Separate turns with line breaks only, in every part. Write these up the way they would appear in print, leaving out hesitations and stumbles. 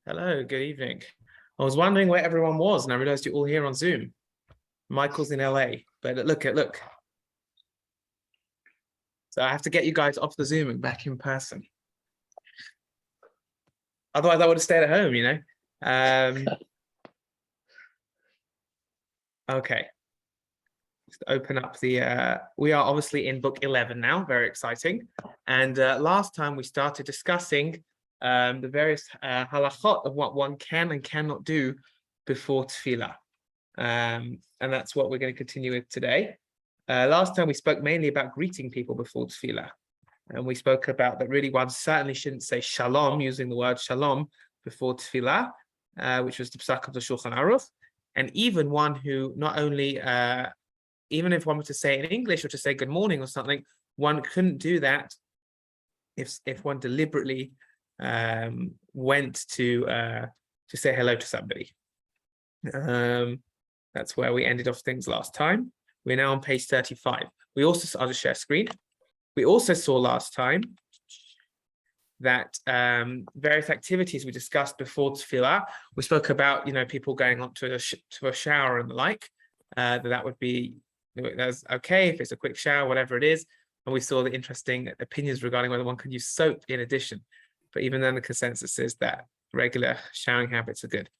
Hello, good evening. I was wondering where everyone was, and I realized you're all here on Zoom. Michael's in LA, but look. So I have to get you guys off the Zoom and back in person. Otherwise, I would have stayed at home, you know. Okay. Just open up the. We are obviously in book 11 now. Very exciting. And last time we started discussing the various halachot of what one can and cannot do before tefillah. And that's what we're going to continue with today. Last time we spoke mainly about greeting people before tefillah. And we spoke about that really one certainly shouldn't say shalom, using the word shalom before tefillah, which was the psak of the Shulchan Aruch. And even one who not only, even if one were to say it in English or to say good morning or something, one couldn't do that if one deliberately went to say hello to somebody. That's where we ended off things last time. We're now on page 35. I'll just share screen. We also saw last time that various activities we discussed before tefillah. We spoke about, you know, people going up to a shower and the like. That would be, that's okay if it's a quick shower, whatever it is. And we saw the interesting opinions regarding whether one could use soap in addition. But even then, the consensus is that regular showering habits are good.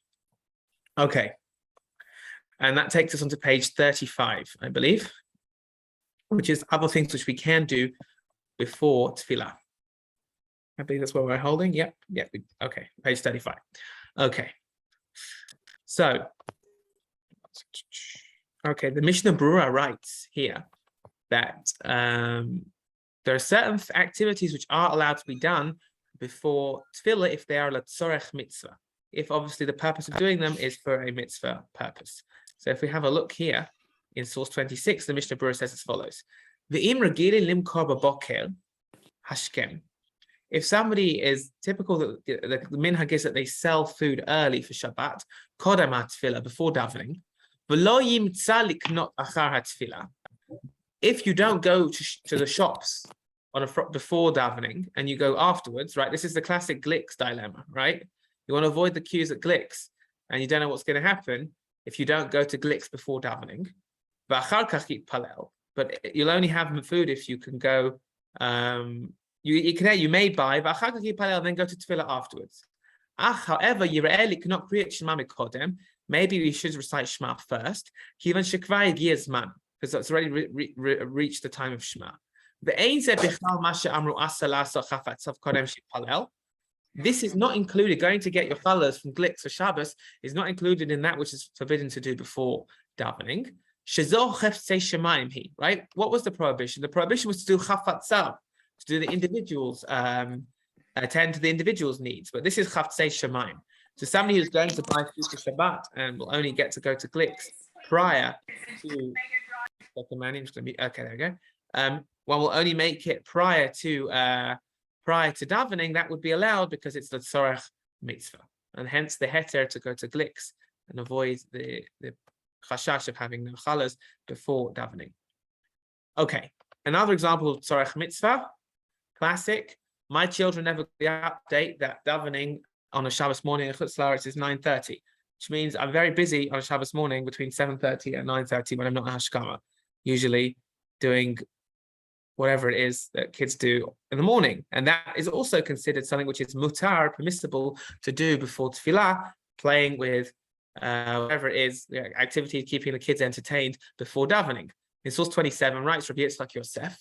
Okay. And that takes us on to page 35, I believe, which is other things which we can do before tefillah. I believe that's what we're holding. Yep. Okay. Page 35. Okay. So, okay, the Mishnah Berurah writes here that there are certain activities which are allowed to be done before tefillah if they are l'tzorech mitzvah. If obviously the purpose of doing them is for a mitzvah purpose. So if we have a look here in source 26, the Mishnah Berurah says as follows: V'im regilin limkor b'boker hashkem. If somebody is typical, the minhag is that they sell food early for Shabbat, kodem hatefillah, before davening. V'lo yimtza liknot achar hatefillah. If you don't go to the shops before davening and you go afterwards, right? This is the classic Glicks dilemma, right? You want to avoid the queues at Glicks, and you don't know what's going to happen if you don't go to Glicks before davening. But you'll only have food if you can go. You may buy, and then go to tefillah afterwards. However, maybe we should recite Shema first, because it's already reached the time of Shema. This is not included. Going to get your challah from Glicks for Shabbos is not included in that which is forbidden to do before davening. Right? What was the prohibition? The prohibition was to do chafatzah, to do the individuals, attend to the individual's needs. But this is chafatzei shemayim. So somebody who's going to buy food for Shabbat and will only get to go to Glicks prior to okay, there we go. One will only make it prior to davening. That would be allowed because it's the tzorech mitzvah, and hence the heter to go to Glicks and avoid the chashash of having no challahs before davening. Okay, another example of tzorech mitzvah, classic. My children never get the update that davening on a Shabbos morning in Chutz La'aretz is 9:30, which means I'm very busy on a Shabbos morning between 7:30 and 9:30 when I'm not in hashkama, usually doing whatever it is that kids do in the morning. And that is also considered something which is mutar, permissible to do before tefillah, playing with whatever it is, activity keeping the kids entertained before davening. In source 27, writes Rabbi Yitzchak Yosef,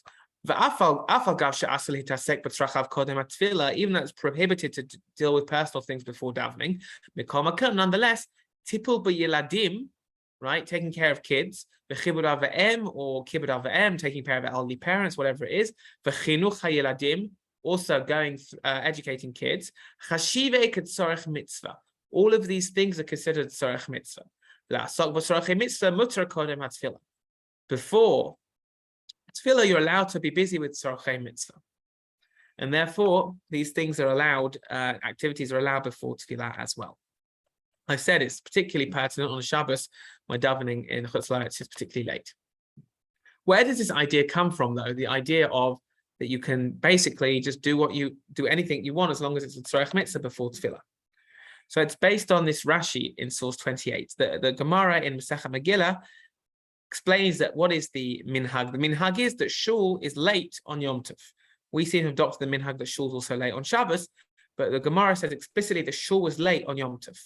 even though it's prohibited to deal with personal things before davening, nonetheless, tipul b'yiladim, right, taking care of kids, v'chibur av'em or kibur av'em, taking care of elderly parents, whatever it is, v'chinuch hayiladim, also going educating kids, chashivei k'tzorech mitzvah. All of these things are considered tzorech mitzvah. La'asok b'tzorech mitzvah mutar kodem hatefillah. before tefillah, you're allowed to be busy with tzorchei mitzvah. And therefore, these things are allowed, activities are allowed before tefillah as well. I said it's particularly pertinent on a Shabbos when davening in Chutz La'aretz is particularly late. Where does this idea come from, though? The idea of that you can basically just do anything you want as long as it's a tzorech mitzvah before tefillah. So it's based on this Rashi in source 28. The Gemara in Masechet Megillah explains that what is the minhag? The minhag is that shul is late on Yom Tov. We seem to have adopted the minhag that shul is also late on Shabbos, but the Gemara says explicitly that shul was late on Yom Tov,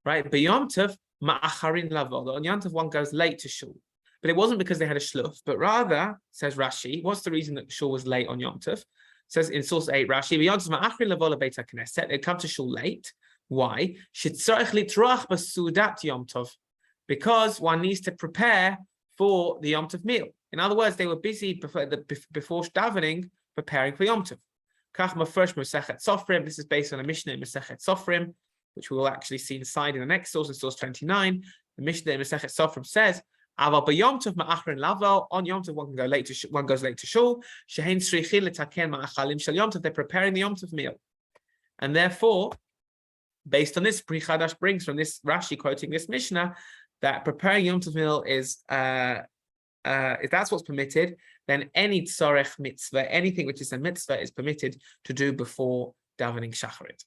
right? But Yom Tov ma'acharin lavo. On Yom Tov one goes late to shul. But it wasn't because they had a shluch, but rather, says Rashi, what's the reason that shul was late on Yom Tov? Says in source 8, Rashi, they come to shul late. Why? Because one needs to prepare for the Yom Tov meal. In other words, they were busy before davening, preparing for Yom Tov. This is based on a Mishnah in Masechet Sofrim, which we will actually see inside in the next source, in source 29. The Mishnah in Masechet Sofrim says, on Yom Tov one goes late to shul. They're preparing the Yom Tov meal, and therefore, based on this, Pri Chadash brings from this Rashi quoting this Mishnah that preparing Yom Tov meal is if that's what's permitted, then any tzorech mitzvah, anything which is a mitzvah, is permitted to do before davening shacharit,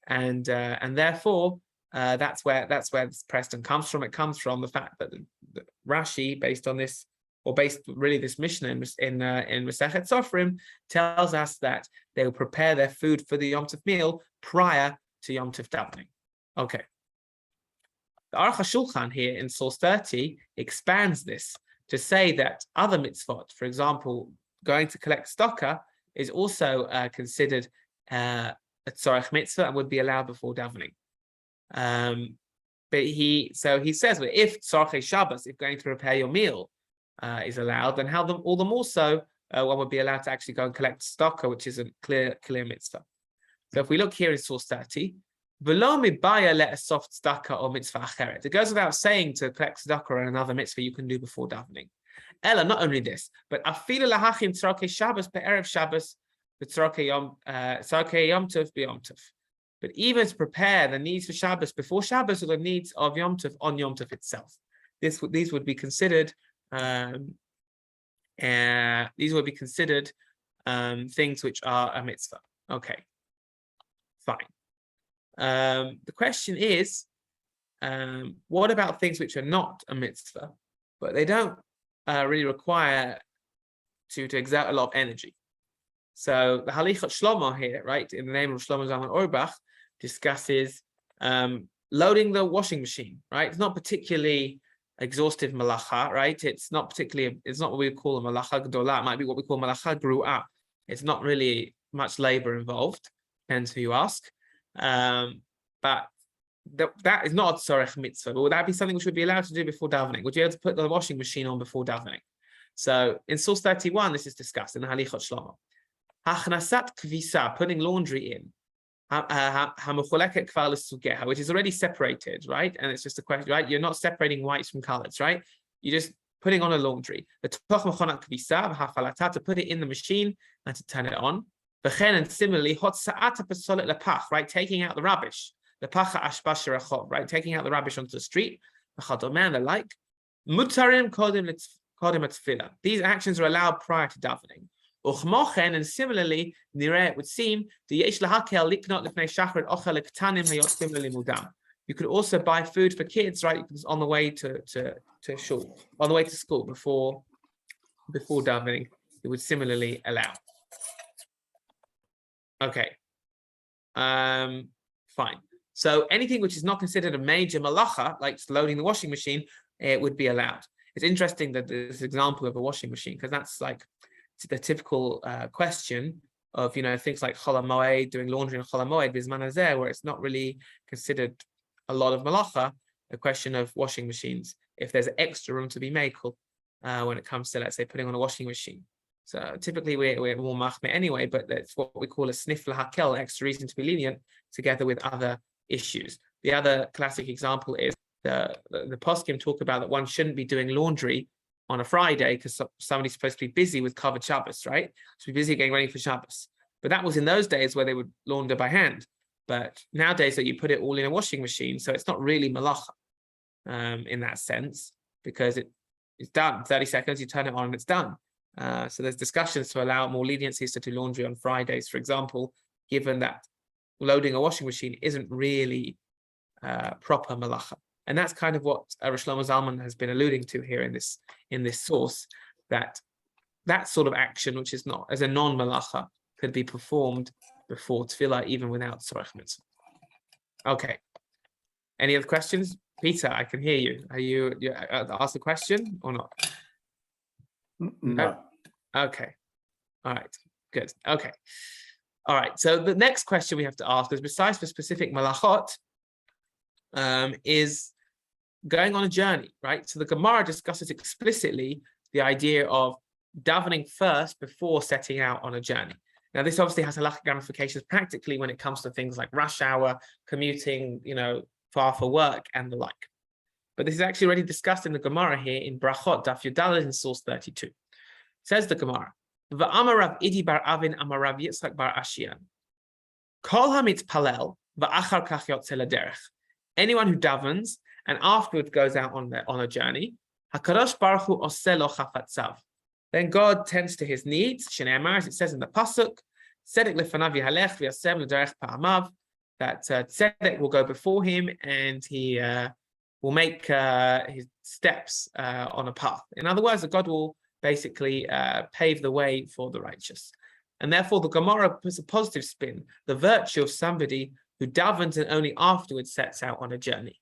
and therefore. That's where this precedent comes from. It comes from the fact that the Rashi, based on this, or based really this Mishnah in Masechet Sofrim, tells us that they will prepare their food for the Yom Tov meal prior to Yom Tov davening. Okay. The Aruch HaShulchan here in source 30 expands this to say that other mitzvot, for example, going to collect tzedakah, is also considered a tzorech mitzvah and would be allowed before davening. But he says, well, if tzorchei Shabbos, if going to prepare your meal is allowed, then all the more so one would be allowed to actually go and collect tzedakah, which is a clear mitzvah. So if we look here in source 30, v'lo mibaya le'asof tzedakah or mitzvah acheret. It goes without saying to collect tzedakah or another mitzvah you can do before davening. Ella, not only this, but afilu lahachin tzorchei Shabbos be'erev Shabbos v'tzorchei Yom Tov b'Yom Tov. But even to prepare the needs for Shabbos before Shabbos or the needs of Yom Tov on Yom Tov itself, these would be considered things which are a mitzvah. Okay, fine. The question is, what about things which are not a mitzvah, but they don't really require to exert a lot of energy? So the Halichot Shlomo here, right, in the name of Shlomo Zalman Auerbach, discusses loading the washing machine, right? It's not particularly exhaustive malacha, right? It's not what we call a malacha gdola. It might be what we call malacha gru'ah. It's not really much labor involved, depends who you ask. But that is not a tzorech mitzvah. But would that be something which would be allowed to do before davening? Would you be able to put the washing machine on before davening? So in source 31, this is discussed in the Halichot Shlomo. Hachnasat kvisa, putting laundry in, which is already separated, right? And it's just a question, right? You're not separating whites from colors, right? You're just putting on a laundry. To put it in the machine and to turn it on. And similarly, right? Taking out the rubbish. Right? Taking out the rubbish onto the street. And the like. These actions are allowed prior to davening. And similarly, it would seem you could also buy food for kids, right? On the way to shul, on the way to school before davening. It would similarly allow. Okay, fine. So anything which is not considered a major malacha, like loading the washing machine, it would be allowed. It's interesting that there's an example of a washing machine, because that's like the typical question of, things like Chol HaMoed, doing laundry in Chol HaMoed, Bizman Hazeh, where it's not really considered a lot of malacha, a question of washing machines, if there's extra room to be made when it comes to, let's say, putting on a washing machine. So typically we're more machmir anyway, but that's what we call a snif lahakel, extra reason to be lenient, together with other issues. The other classic example is the poskim talk about that one shouldn't be doing laundry on a Friday because somebody's supposed to be busy with covered Shabbos, right? To be busy getting ready for Shabbos. But that was in those days where they would launder by hand. But nowadays that you put it all in a washing machine, so it's not really malacha in that sense, because it's done. 30 seconds, you turn it on and it's done. So there's discussions to allow more leniencies to do laundry on Fridays, for example, given that loading a washing machine isn't really proper malacha. And that's kind of what Rosh Shlomo Zalman has been alluding to here in this source, that sort of action, which is not as a non-malacha, could be performed before tefillah, even without tzorech mitzvah. Okay. Any other questions? Peter, I can hear you. Are you ask the question or not?
No.
Okay. All right. Good. Okay. All right. So the next question we have to ask is, besides for specific malachot, is going on a journey, right? So the Gemara discusses explicitly the idea of davening first before setting out on a journey. Now, this obviously has halachic ramifications practically when it comes to things like rush hour, commuting, far for work and the like. But this is actually already discussed in the Gemara here in Brachot, Daf Yudalad in source 32. Says the Gemara, V'amar Rav Idi bar Avin amar Rav Yitzchak bar Ashiyan, Kol hamitpalel v'achar kach yotzeh l'derech. Anyone who davens and afterwards goes out on a journey, HaKadosh Baruch Hu oseh lo chafatzav. Then God tends to his needs. Shneimar, as it says in the pasuk, Tzedek lefanav yahalech v'yasem l'derech pa'amav. That Tzedek will go before him and he will make his steps on a path. In other words, that God will basically pave the way for the righteous. And therefore, the Gemara puts a positive spin, the virtue of somebody who davens and only afterwards sets out on a journey.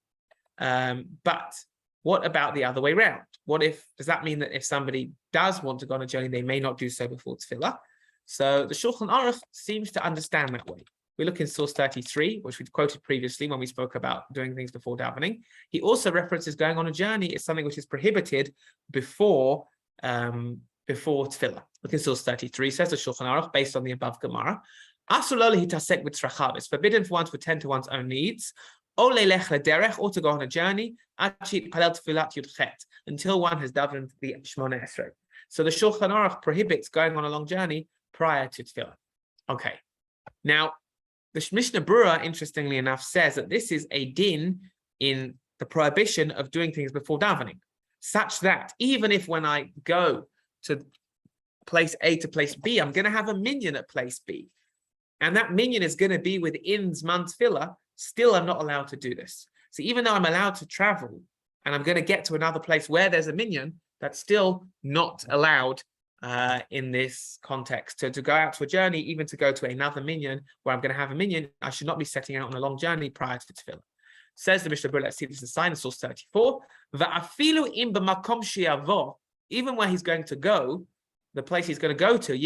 But what about the other way around? Does that mean that if somebody does want to go on a journey, they may not do so before tefillah? So the Shulchan Aruch seems to understand that way. We look in source 33, which we quoted previously when we spoke about doing things before davening. He also references going on a journey is something which is prohibited before tefillah. Look in source 33, says the Shulchan Aruch, based on the above Gemara. It's forbidden for one to attend to one's own needs, or to go on a journey, until one has davened the Shmona Esrei. So the Shulchan Aruch prohibits going on a long journey prior to tefillah. Okay. Now, the Mishnah Berurah, interestingly enough, says that this is a din in the prohibition of doing things before davening, such that even if when I go to place A to place B, I'm going to have a minyan at place B, and that minyan is going to be within Zman Tefillah, still I'm not allowed to do this. So even though I'm allowed to travel and I'm going to get to another place where there's a minyan, that's still not allowed in this context. To go out to a journey, even to go to another minyan where I'm going to have a minyan, I should not be setting out on a long journey prior to tefillah. Says the Mishnah Berurah, let's see, this is a sign of source 34. Even where he's going to go, the place he's going to go to,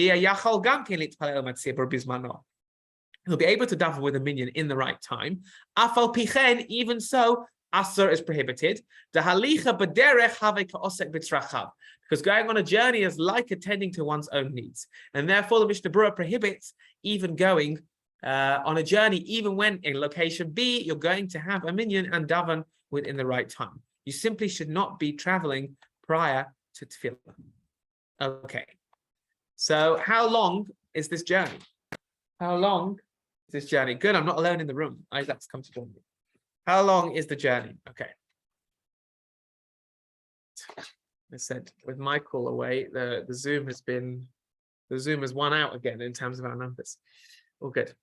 he'll be able to daven with a minyan in the right time. Afal pichen, even so, asur is prohibited. Because going on a journey is like attending to one's own needs. And therefore, the Mishnah Berurah prohibits even going on a journey, even when in location B, you're going to have a minyan and daven within the right time. You simply should not be traveling prior to tefillah. Okay. So how long is this journey? How long is this journey? Good, I'm not alone in the room. Isaac's come to join me. How long is the journey? Okay. I said with Michael away, the Zoom has won out again in terms of our numbers. All good.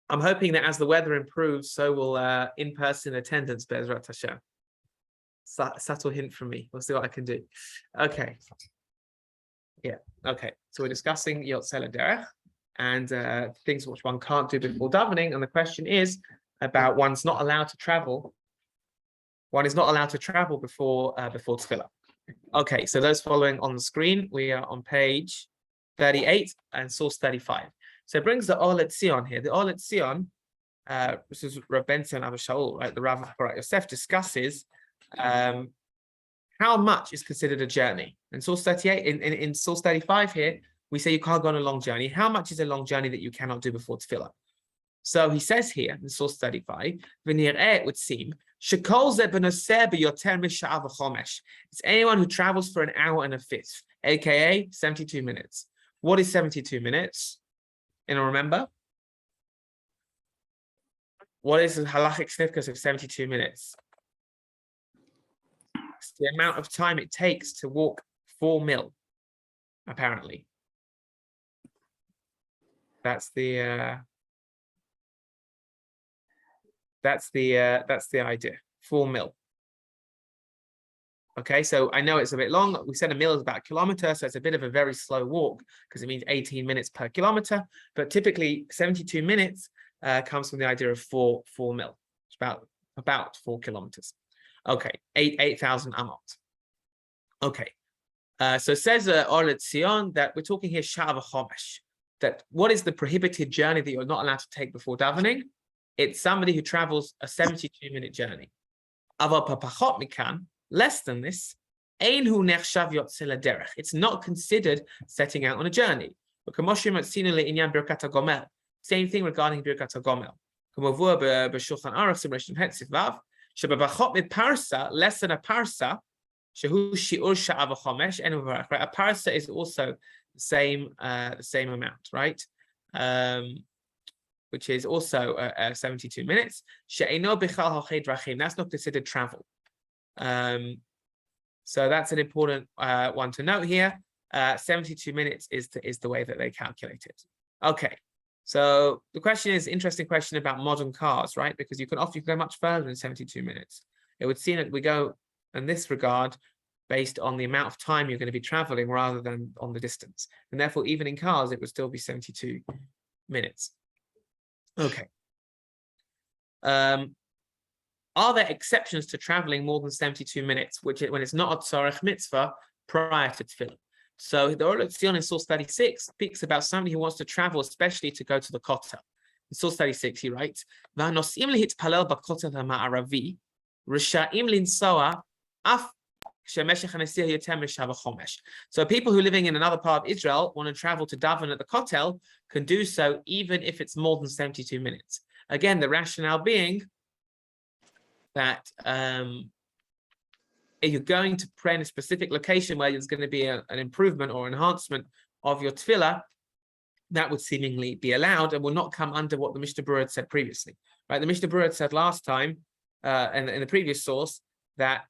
I'm hoping that as the weather improves, so will in-person attendance, Be'ezrat Hashem. Subtle hint from me. We'll see what I can do. Okay. Yeah. Okay. So we're discussing Yotzeh L'derech and things which one can't do before davening, and the question is about one's not allowed to travel. One is not allowed to travel before tefillah. Okay, so those following on the screen, we are on page 38 and source 35. So it brings the Or L'Tzion here. The Or L'Tzion, this is Rav Ben-Zion Abba Shaul, right? The Rav of Porat Yosef discusses how much is considered a journey. In source 38, in source 35 here, we say you can't go on a long journey. How much is a long journey that you cannot do before tefillah? So he says here in source 35, it would seem It's anyone who travels for an hour and a fifth, aka 72 minutes. What is 72 minutes? Anyone remember? What is the halachic significance of 72 minutes? It's the amount of time it takes to walk 4 mil, apparently. That's the idea. 4 mil. Okay, so I know it's a bit long. We said a mil is about a kilometer, so it's a bit of a very slow walk because it means 18 minutes per kilometer. But typically, 72 minutes comes from the idea of 4 mil. It's about 4 kilometers. Okay, 8,000 amot. Okay, so it says Or Letzion that we're talking here Sha'av Chomesh. That what is the prohibited journey that you're not allowed to take before davening? It's somebody who travels a 72-minute journey. Aval papachot mikan, less than this, ein hu nechshav yotzeh laderech. It's not considered setting out on a journey. Same thing regarding Birkat HaGomel. K'mavur b'shulchan aruch simreshim hetziv vav, shebapachot miparsa, less than a parsa, shehu shiur sha'av chomesh en uvarach. Right, a parsa is also the same amount, right? Which is also 72 minutes. She'eino bichal hochay drachim. That's not considered travel. So that's an important one to note here. 72 minutes is the way that they calculate it. Okay. So the question is interesting question about modern cars, right? Because you can go much further than 72 minutes. It would seem that we go in this regard based on the amount of time you're going to be traveling rather than on the distance. And therefore, even in cars, it would still be 72 minutes. Okay. Are there exceptions to traveling more than 72 minutes, when it's not a tzarech mitzvah prior to tefillah? So the Or Letzion in source 36 speaks about somebody who wants to travel, especially to go to the kotel. In source 36, he writes, "V'hanosim lehitpalel b'kotel ha'ma'aravi, risha'im linsoa af shemeshech hanesiah yoter mishava chomesh." So people who are living in another part of Israel want to travel to daven at the kotel can do so even if it's more than 72 minutes. Again, the rationale being that if you're going to pray in a specific location where there's going to be an improvement or enhancement of your tefillah, that would seemingly be allowed and will not come under what the Mishnah Berurah said previously. Right? The Mishnah Berurah said last time, in the previous source, that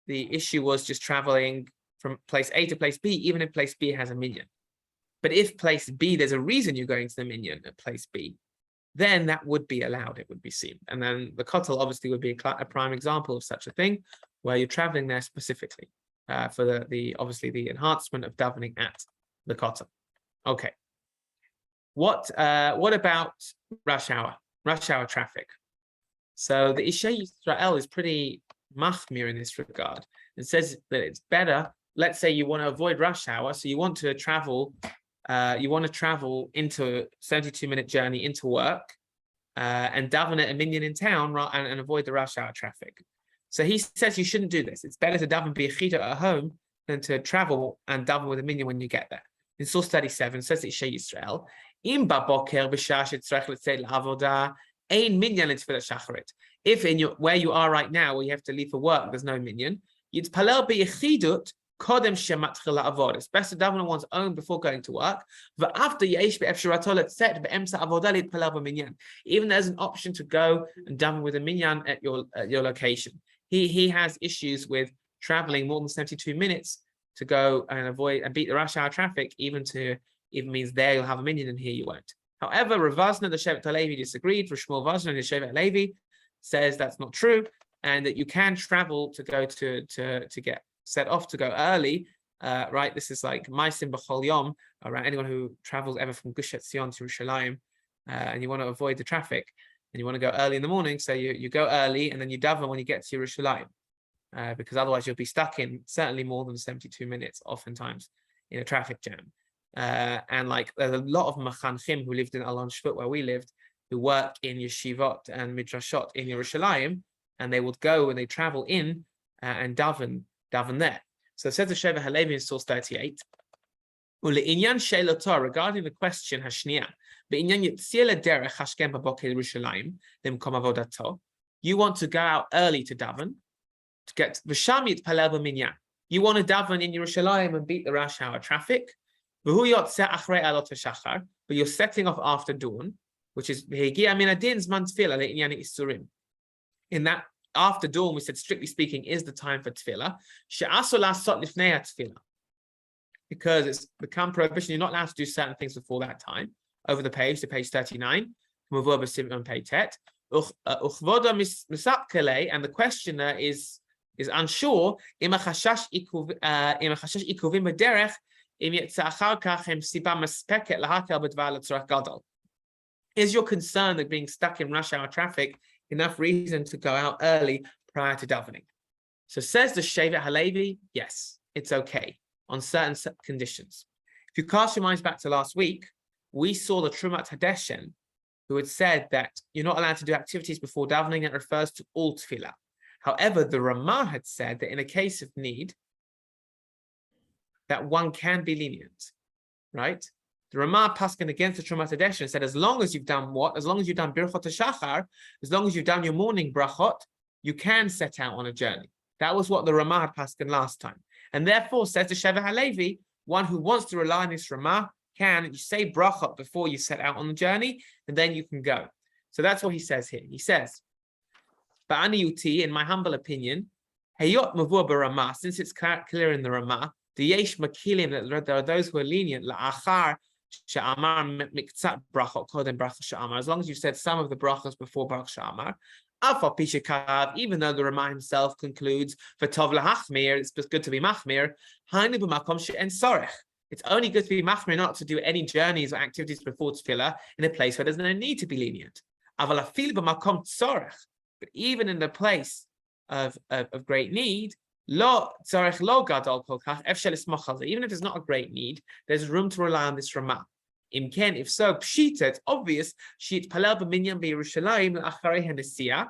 the issue was just traveling from place A to place B, even if place B has a minyan. But if place B, there's a reason you're going to the minyan at place B, then that would be allowed, it would be seen. And then the kotel obviously would be a prime example of such a thing, where you're traveling there specifically for the obviously the enhancement of davening at the kotel. Okay. What about rush hour traffic? So the Ishay Yisrael is pretty machmir in this regard. It says that it's better, let's say you want to avoid rush hour, so you want to travel into a 72-minute journey into work and daven at a minyan in town and avoid the rush hour traffic. So he says you shouldn't do this. It's better to daven b'yechida at home than to travel and daven with a minyan when you get there. In source 37, it says it's Shei Yisrael. Im baboker b'shah shetzarech letzei la'avoda ein minyan l'tfilat shacharit. If where you are right now, where you have to leave for work, there's no minyan, yitpalel b'yechidut kodem shematchil la'avod. It's best to daven on one's own before going to work. V'after yesh be'efshirato letzet be'emsa avoda litpalel b'minyan. Even there's an option to go and daven with a minyan at your location. He has issues with traveling more than 72 minutes to go and avoid and beat the rush hour traffic, even means there you'll have a minyan and here you won't. However, Rav Vazna, the Shevet HaLevi, disagreed. For Shmuel Vazna, the Shevet HaLevi says that's not true, and that you can travel to go to get set off to go early. Right, this is like Maisim B'chol Yom, around anyone who travels ever from Gush Etzion to Yerushalayim, and you want to avoid the traffic. And you want to go early in the morning, so you go early and then you daven when you get to Yerushalayim, because otherwise you'll be stuck in certainly more than 72 minutes, oftentimes in a traffic jam. And like there's a lot of machanchim who lived in Alon Shvut, where we lived, who work in yeshivot and midrashot in Yerushalayim, and they would go when they travel in and daven there. So it says the Shevet HaLevi in source 38. Regarding the question Hashniya, you you want to go out early to daven, to get v'sham yitpalel b'minyan. You want to daven in Yerushalayim and beat the rush hour traffic. But you're setting off after dawn, which is in that after dawn, we said strictly speaking is the time for tefillah. Because it's become prohibition, you're not allowed to do certain things before that time. Over the page to page 39, on page tet. And the questioner is unsure. Is your concern that being stuck in rush hour traffic enough reason to go out early prior to davening? So says the Shevet Halevi, yes, it's okay on certain conditions. If you cast your minds back to last week, we saw the Trumat Hadeshen, who had said that you're not allowed to do activities before davening. That refers to all tefillah. However, the Ramah had said that in a case of need, that one can be lenient, right? The Ramah paskin against the Trumat Hadeshen said, as long as you've done what? As long as you've done Birchot HaShachar, as long as you've done your morning brachot, you can set out on a journey. That was what the Ramah had paskin last time. And therefore, says the Shevet Halevi, one who wants to rely on this Ramah can, you say brachot before you set out on the journey, and then you can go. So that's what he says here. He says, Ba'ani Uti, in my humble opinion, Hayot Mavur B'Ramah, since it's clear in the Ramah, the Yesh Makilim, that there are those who are lenient, La'achar Sha'amar Miktzat Brachot, Kodem Brachot Sha'amar, as long as you said some of the brachos before Brachot Sha'amar, Alpha Pishakav, even though the Ramah himself concludes, for Tov Lahachmir, it's good to be Machmir, Hainu B'Makom She'en Sorech. It's only good to be Machmir, not to do any journeys or activities before Tefillah in a place where there's no need to be lenient. Aval Afil B'Makom Tzorech, but even in the place of great need, Lo tzarech lo gadol kol kach efshel ismach al zeh. Even if it's not a great need, there's room to rely on this Ramah. Imken, if so, pshita, it's obvious. Shit palel b'minyan b'Yerushalayim la'acharei hanesia.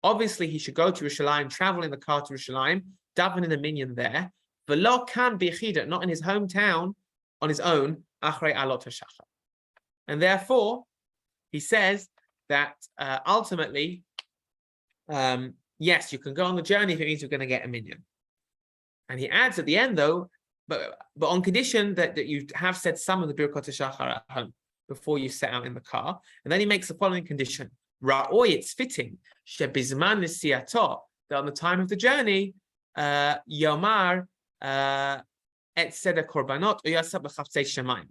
Obviously, he should go to Yerushalayim, travel in the car to Yerushalayim, daven in the minyan there. V'lo kan b'yechida, not in his hometown, on his own. Acharei alot hashachar. And therefore, he says that ultimately, yes, you can go on the journey if it means you're going to get a minyan. And he adds at the end, though, but on condition that you have said some of the Birkot HaShachar at home before you set out in the car. And then he makes the following condition. Ra'oi, it's fitting, shebizman nesiyato, that on the time of the journey, yomar et seder korbanot uyasa b'chaftzei shemayim,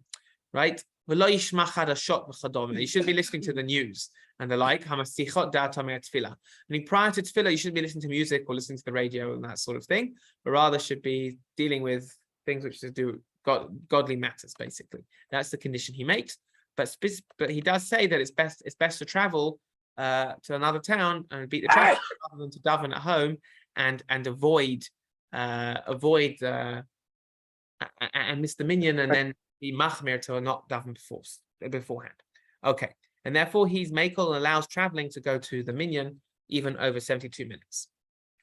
right? V'lo yishma chadashot v'chadom. You shouldn't be listening to the news and the like. Hamasichot da'atamei tefillah. I mean, prior to tefillah, you shouldn't be listening to music or listening to the radio and that sort of thing, but rather should be dealing with things which to do godly matters. Basically, that's the condition he makes. But he does say that it's best to travel to another town and beat the traffic rather than to daven at home and avoid and miss the minyan and then be machmir to not daven beforehand. Okay. And therefore, he's makel and allows traveling to go to the minyan even over 72 minutes,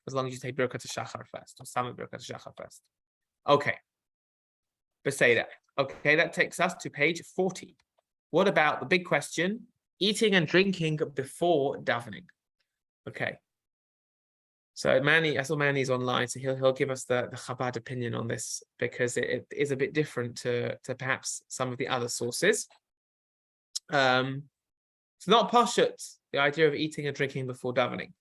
as long as you take Birkat HaShachar first, or some of Birkat HaShachar first. Okay. Beseda. Okay, that takes us to page 40. What about the big question? Eating and drinking before davening. Okay. So Manny, I saw Manny's online, so he'll give us the Chabad opinion on this, because it is a bit different to perhaps some of the other sources. It's not pashut, the idea of eating and drinking before davening.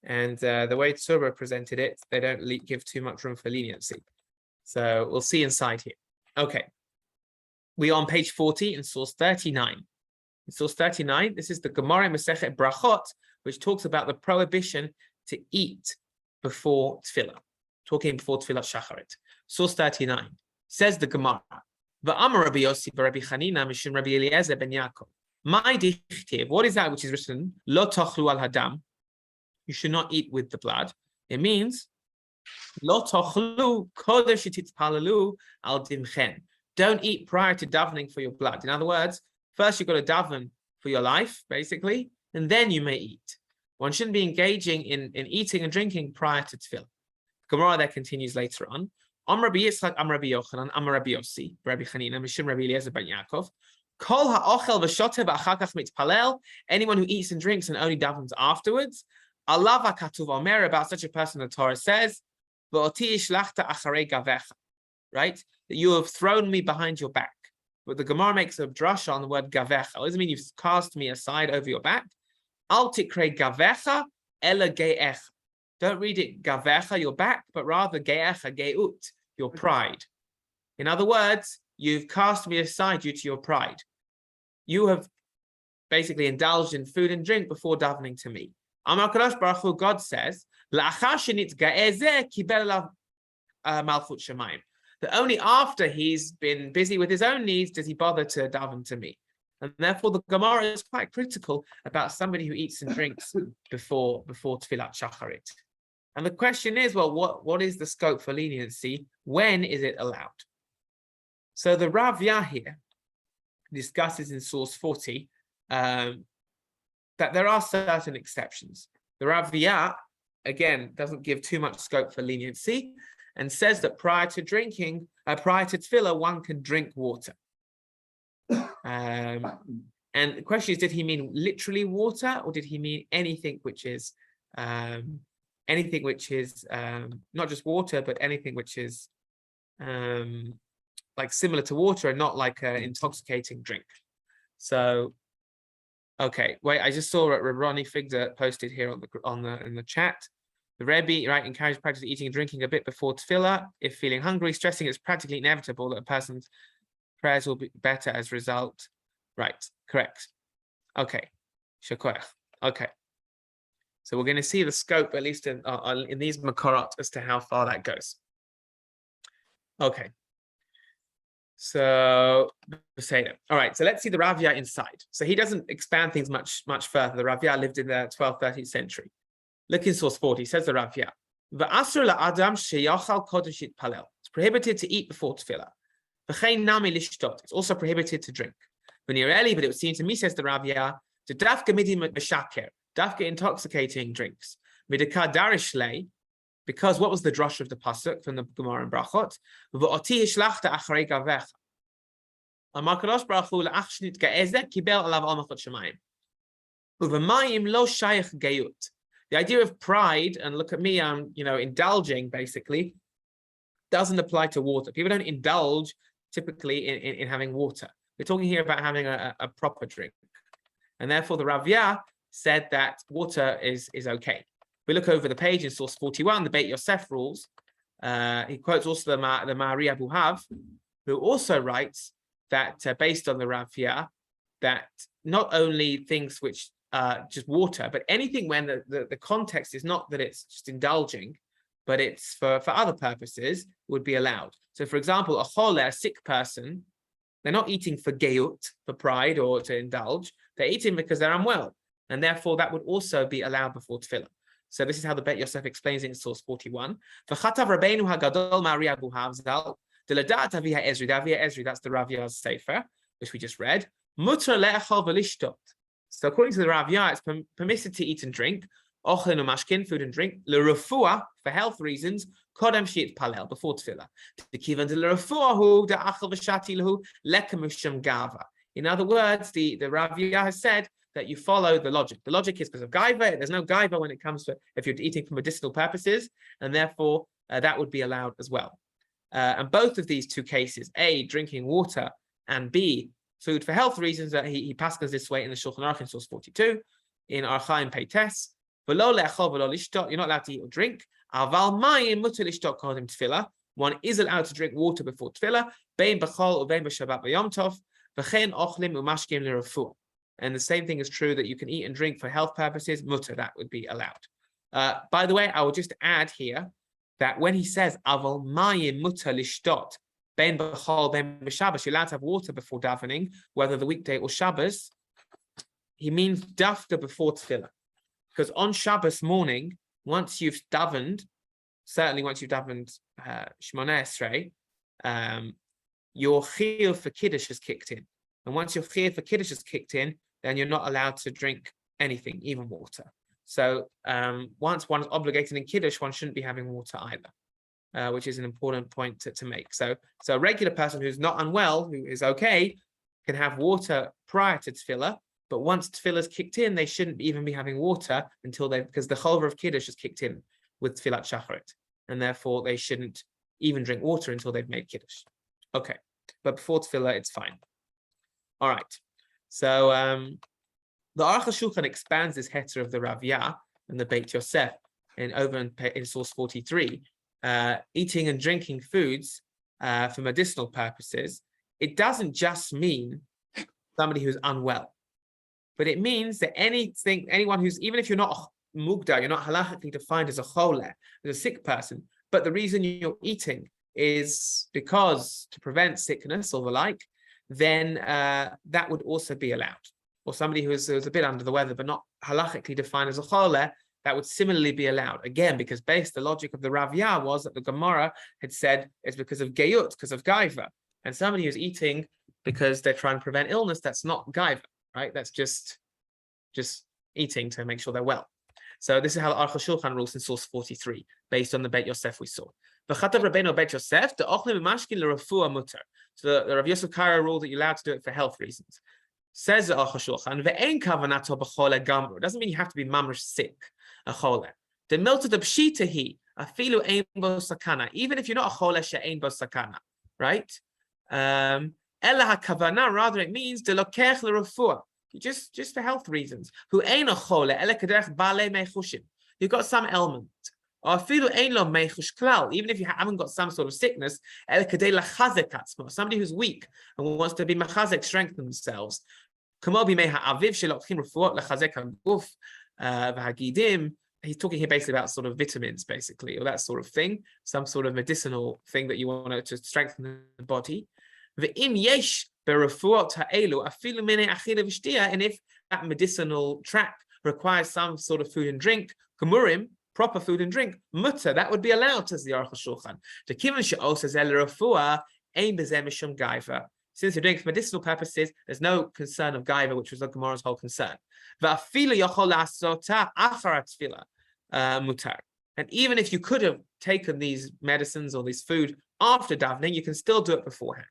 And the way Tzurba presented it, they don't give too much room for leniency. So we'll see inside here. Okay. We're on page 40 in source 39. In source 39, this is the Gemara Masechet Brachot, which talks about the prohibition to eat before tefillah, talking before tefillah shacharit. Source 39 says the Gemara, V'amar Rabbi Yossi b'Rabbi Chanina mishum Rabbi Eliezer ben Yaakov. My dichtiv, what is that which is written? Lo tochlu al hadam. You should not eat with the blood. It means lo tochlu kodesh titpalalu al dimchen. Don't eat prior to davening for your blood. In other words, first you've got to daven for your life, basically, and then you may eat. One shouldn't be engaging in eating and drinking prior to tefillah. Gemara there continues later on. Am Rabbi Yitzchak, Am Rabbi Yochanan, Am Rabbi Yossi, Rabbi Chanina, Mishum Rabbi Eliezer ben Yaakov. Kol ha'ochel v'shotev v'achar kach mitpalel. Anyone who eats and drinks and only davens afterwards, Allah katuv omer, about such a person, the Torah says, "V'oti ishlachta acharei gavecha," right? That you have thrown me behind your back. But the Gemara makes a drasha on the word gavecha. What does it mean? You've cast me aside over your back. Al tikrei gavecha ela ge'echa. Don't read it gavecha, your back, but rather ge'echa, ge'ut, your pride. In other words, you've cast me aside due to your pride. You have basically indulged in food and drink before davening to me. Amar Kadosh Baruch Hu, God says, La'achar shenitga'eh zeh kibel elav malchut shamayim. That only after he's been busy with his own needs does he bother to daven to me. And therefore, the Gemara is quite critical about somebody who eats and drinks before Tfilat Shacharit. And the question is, well, what is the scope for leniency? When is it allowed? So the Rav Yah here discusses in source 40 that there are certain exceptions. The Rav Yah, again, doesn't give too much scope for leniency and says that prior to tefillah, one can drink water. And the question is, did he mean literally water, or did he mean anything which is not just water, but anything which is like similar to water and not like an intoxicating drink? So, okay, wait, I just saw Ronnie Figder posted here in the chat. The Rebbe, right, encouraged practice of eating and drinking a bit before tefillah if feeling hungry, stressing it's practically inevitable that a person's prayers will be better as a result. Right, correct. Okay, shakoyach. Okay, so we're going to see the scope, at least in these makorot, as to how far that goes. Okay, so all right, so let's see the Rav Yah inside. So he doesn't expand things much further. The Rav Yah lived in the 12th, 13th century. Look in source 40, says the Rav Yah. It's prohibited to eat before tefillah. It's also prohibited to drink. But it would seem to me, says the Rav Yah, to dafka intoxicating drinks. Because what was the drush of the pasuk from the Gemara and Brachot? The idea of pride, and look at me, I'm indulging, basically, doesn't apply to water. People don't indulge typically in having water. We're talking here about having a proper drink. And therefore, the Rav Yah said that water is okay. We look over the page in source 41, the Beit Yosef rules. He quotes also the Ma'ari Abu Hav, who also writes that based on the Rav Yah, that not only things which just water, but anything when the context is not that it's just indulging, but it's for other purposes, would be allowed. So for example, a chole, a sick person, they're not eating for geut, for pride or to indulge, they're eating because they're unwell. And therefore that would also be allowed before tefillah. So this is how the Beit Yosef explains it in source 41. V'chatav Rabbeinu hagadol Ma'ari Abu Hav zal, d'ledat Aviha Ezri, that's the Rav Yah's sefer, which we just read. Mutar le'echol v'lishtot. So according to the Rav Yah, it's permitted to eat and drink, ochlin umashkin, food and drink, l'refuah, for health reasons, kodem she'it palel, before tefillah. T'kivan de l'refuah hu da'achal v'shati lahu lekem u'shem gava. In other words, the Rav Yah has said that you follow the logic. The logic is because of gaiva. There's no gaiva when it comes to if you're eating for medicinal purposes, and therefore that would be allowed as well. And both of these two cases, A, drinking water, and B, food for health reasons, that he passes this way in the Shulchan Aruch in source 42, in Archaim Peites. You're not allowed to eat or drink. One is allowed to drink water before tefillah. And the same thing is true that you can eat and drink for health purposes. Mutter, that would be allowed. By the way, I will just add here that when he says aval mayim mutter lishtot ben b'chol ben b'Shabbos, you're allowed to have water before davening, whether the weekday or Shabbos. He means dafka before tefillah, because on Shabbos morning, once you've davened, certainly once you've davened Shmoneh Esrei, your chiyuv for kiddush has kicked in, and once your chiyuv for kiddush has kicked in, then you're not allowed to drink anything, even water. So once one is obligated in kiddush, one shouldn't be having water either, which is an important point to make. So a regular person who's not unwell, who is okay, can have water prior to tefillah, But once tefillah's kicked in, they shouldn't even be having water until because the cholva of kiddush is kicked in with tefillat shacharit, and therefore they shouldn't even drink water until they've made kiddush. Okay, but before tefillah, it's fine. All right. So the Aruch HaShulchan expands this heter of the Rav Yah and the Beit Yosef in source 43, eating and drinking foods for medicinal purposes. It doesn't just mean somebody who's unwell, but it means that anyone who's, even if you're not mugdar, you're not halachically defined as a choleh, as a sick person, but the reason you're eating is because to prevent sickness or the like, then that would also be allowed. Or somebody who's a bit under the weather, but not halachically defined as a choleh, that would similarly be allowed. Again, because the logic of the Rav Yah was that the Gemara had said it's because of geyut, because of gaiva. And somebody who's eating because they're trying to prevent illness, that's not gaiva, right? That's just eating to make sure they're well. So this is how the Aruch HaShulchan rules in source 43, based on the Beit Yosef we saw. V'chatav Rabbeinu Beit Yosef, de'ochlim mashkin l'refuah mutar. So the Rav Yosef Karo ruled that you're allowed to do it for health reasons. Says the Aruch HaShulchan, ve'ein kavanato b'chole gamru. It doesn't mean you have to be mamash sick, a chole. The milta de pshita hi, afilu ein bo sakana. Even if you're not a chole she'ein bo sakana, right? Ella ha'kavana, rather it means de lokech l'refuah. Just for health reasons. Who ain't a chole, ella kaderech bale mechushim. You've got some ailment. Or afilu ein lo mechush klal. Even if you haven't got some sort of sickness, ella kadei lachazek atzmo. Somebody who's weak and wants to be machazek, strengthen themselves. Kamobi meha aviv shelokchim refuot lachazek haguf v'hagidim. He's talking here basically about sort of vitamins, basically, or that sort of thing, some sort of medicinal thing that you want to strengthen the body. V'im yesh berefuot ha'elu afilu minei achila v'shtia, and if that medicinal track requires some sort of food and drink, kamurim, proper food and drink, mutter, that would be allowed, says the Aruch HaShulchan. To kivan she'ol says el refuah ein bezeh mishum gaiva. Since you're doing it for medicinal purposes, there's no concern of gaiva, which was the Gemara's whole concern. V'afilu yochol la'asota achar tefillah mutar. And even if you could have taken these medicines or this food after davening, you can still do it beforehand.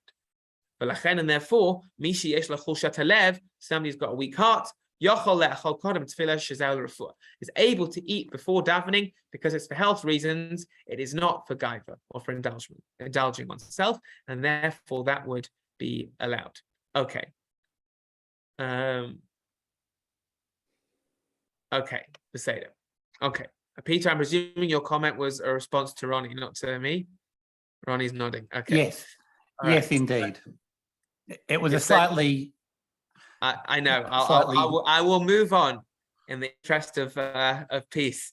And therefore, somebody's got a weak heart, is able to eat before davening because it's for health reasons. It is not for gaiva or for indulging oneself, and therefore that would be allowed. Okay. Okay, the Seder. Okay. Peter, I'm presuming your comment was a response to Ronnie, not to me. Ronnie's nodding. Okay.
Yes. All yes, right. Indeed. It was a slightly.
I know. I will move on in the interest of peace.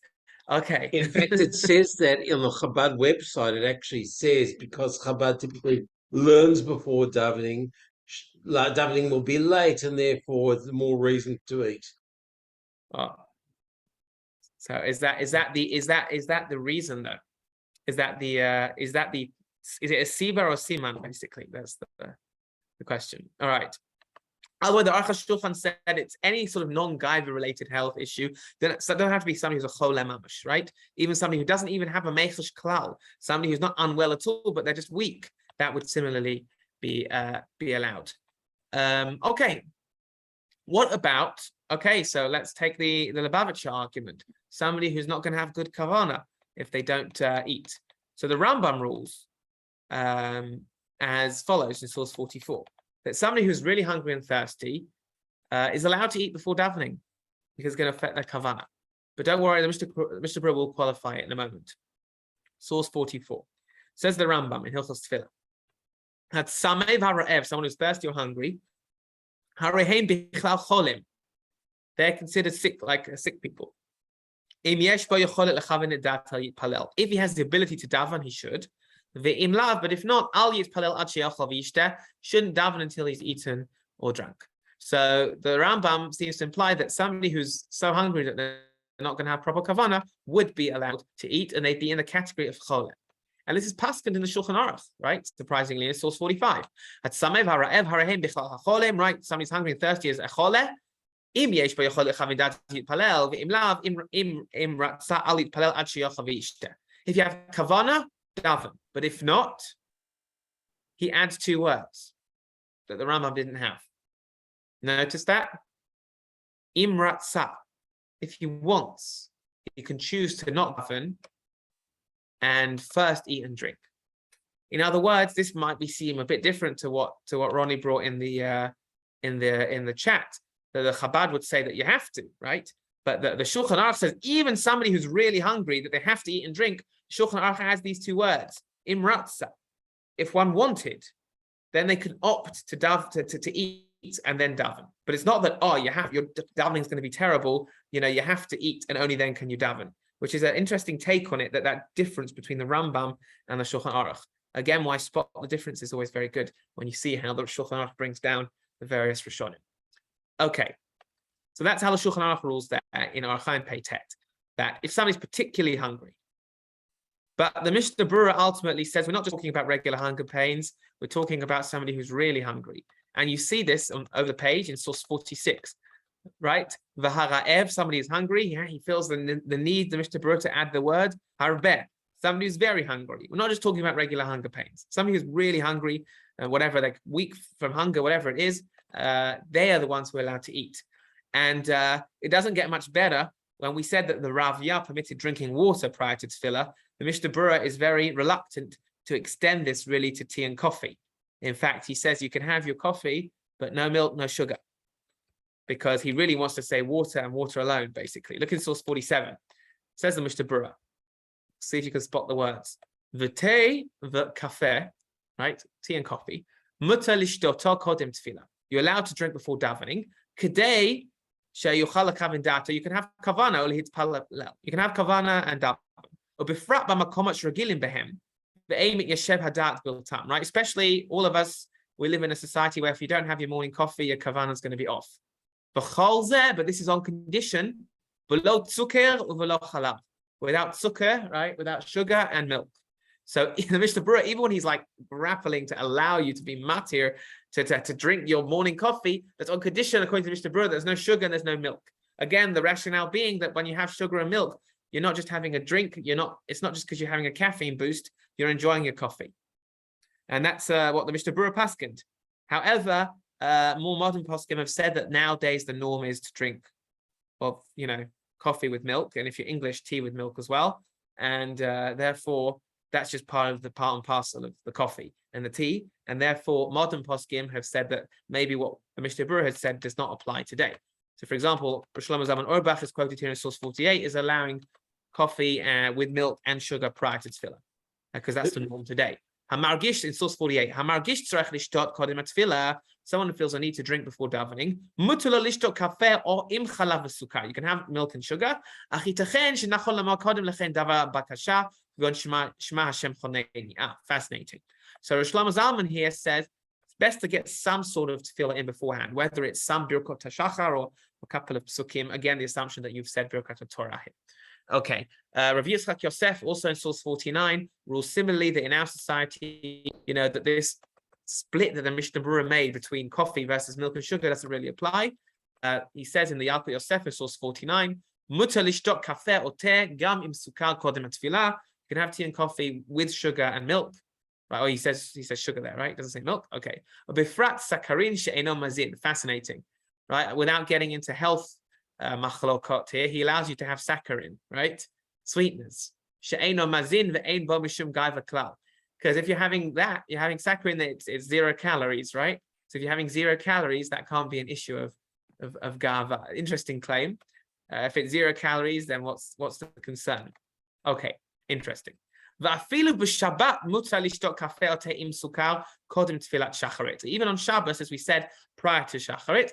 Okay.
In fact, it says that in the Chabad website. It actually says because Chabad typically learns before davening, davening will be late, and therefore it's more reason to eat.
Oh. So is that the reason though? Is it a siva or a siman basically? That's the question. All right. Although the Aruch HaShulchan said it's any sort of non-gaiva related health issue, then it don't have to be somebody who's a chole mamash, right? Even somebody who doesn't even have a mechush klal, somebody who's not unwell at all, but they're just weak, that would similarly be allowed. Okay. What about, okay, so let's take the Lubavitcher argument. Somebody who's not going to have good kavana if they don't eat. So the Rambam rules as follows in source 44, that somebody who's really hungry and thirsty is allowed to eat before davening because it's going to affect their kavana. But don't worry, the Mr. Brewer will qualify it in a moment. Source 44. Says the Rambam in Hilchos Tefillah. Had Samev HaRa'ev, someone who's thirsty or hungry, Harehem Bichlal Cholim. They're considered sick, like sick people. If he has the ability to daven, he should. But if not, shouldn't daven until he's eaten or drunk. So the Rambam seems to imply that somebody who's so hungry that they're not going to have proper kavana would be allowed to eat, and they'd be in the category of chole. And this is paskened in the Shulchan Aruch, right? Surprisingly, in source 45. Right? Somebody's hungry and thirsty as a chole. If he has kavana, daven. But if not, he adds two words that the Rambam didn't have. Notice that? Imratsa. If he wants, he can choose to not daven and first eat and drink. In other words, this might seem a bit different to what Ronnie brought in the chat. That the Chabad would say that you have to, right? But the Shulchan Aruch says even somebody who's really hungry that they have to eat and drink. Shulchan Aruch has these two words, imratza. If one wanted, then they could opt to eat and then daven. But it's not that your davening is going to be terrible. You have to eat and only then can you daven, which is an interesting take on it. That difference between the Rambam and the Shulchan Aruch. Again, why spot the difference is always very good when you see how the Shulchan Aruch brings down the various Rishonim. Okay, so that's how the Shulchan Aruch rules there in Orach Chaim Pei Tet, that if somebody's particularly hungry. But the Mishnah Berurah ultimately says we're not just talking about regular hunger pains, we're talking about somebody who's really hungry. And you see this over the page in source 46, right? V'hara'ev, somebody is hungry, he feels the need, the Mishnah Berurah, to add the word harbeh, somebody who's very hungry. We're not just talking about regular hunger pains. Somebody who's really hungry, whatever, like weak from hunger, whatever it is, they are the ones who are allowed to eat. And it doesn't get much better. When we said that the Raviyah permitted drinking water prior to tefillah, the Mishnah Berurah is very reluctant to extend this really to tea and coffee. In fact, he says you can have your coffee, but no milk, no sugar, because he really wants to say water and water alone, basically. Look in source 47. It says the Mishnah Berurah. See if you can spot the words. V'tei v'kafeh, right? Tea and coffee. Mutar lishtoto kodem tefillah. You're allowed to drink before davening. Kedei she'yuchal lekavin dato. You can have kavana or lehitpalel. You can have kavana and daven. Or befrat b'makomot shregilim behem. Ve'emit yeshev hadat biltam. Right? Especially all of us, we live in a society where if you don't have your morning coffee, your kavana is going to be off. B'chol zeh, but this is on condition. V'lo tzuker u'v'lo chalav. Without sukkar, right? Without sugar and milk. So in the Mishnah Berurah, even when he's like grappling to allow you to be matir, to drink your morning coffee, that's on condition, according to the Mishnah Berurah, there's no sugar and there's no milk. Again, the rationale being that when you have sugar and milk, you're not just having a drink, it's not just because you're having a caffeine boost, you're enjoying your coffee. And that's what the Mishnah Berurah paskind. However, more modern poskim have said that nowadays the norm is to drink, coffee with milk, and if you're English, tea with milk as well. And therefore, that's just part and parcel of the coffee and the tea. And therefore, modern poskim have said that maybe what the Mishnah Berurah has said does not apply today. So, for example, Shlomo Zalman Auerbach is quoted here in source 48 is allowing coffee with milk and sugar prior to tefillah, because that's the norm today. Hamargish in source 48. Hamargish tzarech lishtot kodem tefillah. Someone who feels a need to drink before davening. Mutula lishtot kafeh or im chalav v'sukar. You can have milk and sugar. Achitachen shenachol lamar kodem lechen davar bakasha v'on shema Hashem choneni. Fascinating. So Shlomo Zalman here says it's best to get some sort of tefillah in beforehand, whether it's some birkot hashachar or a couple of psukim. Again, the assumption that you've said birkat Torah here. Okay, Rav Yitzchak Yosef, also in source 49, rules similarly that in our society, that this split that the Mishnah Berurah made between coffee versus milk and sugar doesn't really apply. He says in the Yalkut Yosef, in source 49, Mutar lishtot kafeh or teh gam im sukar kodem tefillah. You can have tea and coffee with sugar and milk. Right? Oh, he says sugar there, right? It doesn't say milk. Okay. Befrat sakarin she'eno mazin. Fascinating, right? Without getting into health machlokot here, he allows you to have saccharin, right? Sweeteners. She'eno mazin ve'ein bo mishum gai v'klal. Because if you're having that, you're having saccharin, it's 0 calories, right? So if you're having 0 calories, that can't be an issue of gava. Interesting claim. If it's 0 calories, then what's the concern? Okay, interesting. Even on Shabbos, as we said prior to Shacharit,